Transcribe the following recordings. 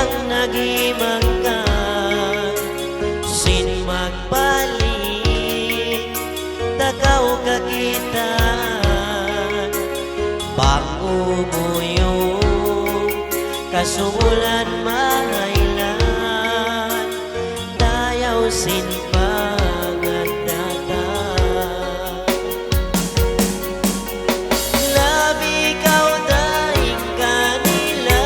dayang nagimag ka sin magpalit takaw kakita pangumuyong kasulan mahailan dayaw sin pangadata labi kau daing kanila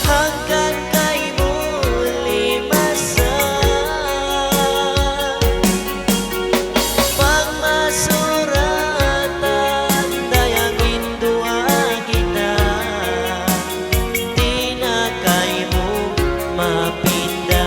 hanggang kay muli masa pagmasuratan dayang indua kita di na kay mo mapinda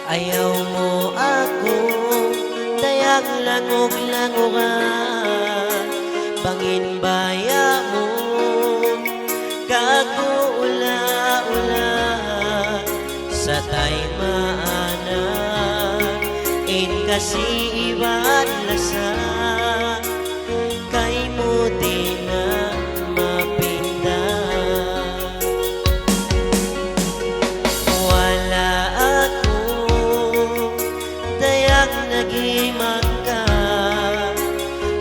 ayaw mo ako dayang langog-langogan bangin baya mo kaguula-ula sa tay maanan in kasi iwan lasa kay mo di na mapinda wala ako dayang nagimag ka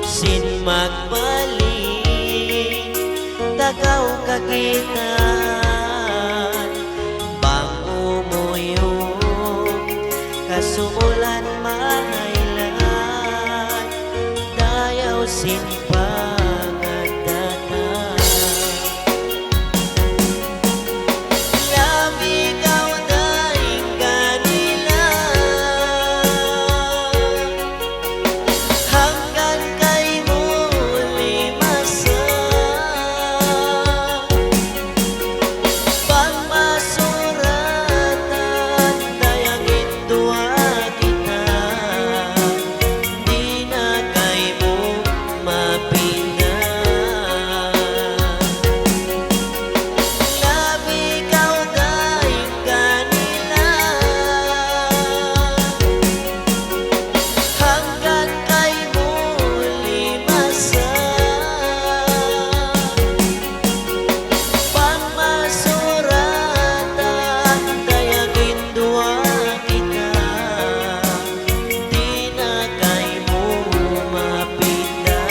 sin magpalit takaw kakita bang umuyong kasulan mahailan dayaw sin pangadata labi kau daing kanila hanggang kay muli masa pagmasuratan dayang indua kita di na kay mo mapinda labi kau daing kanila hanggang kay muli masa pagmasuratan dayang indua kita di na kay mo mapinda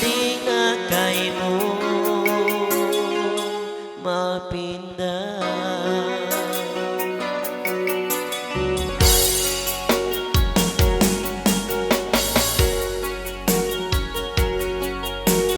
di na kay mo mapinda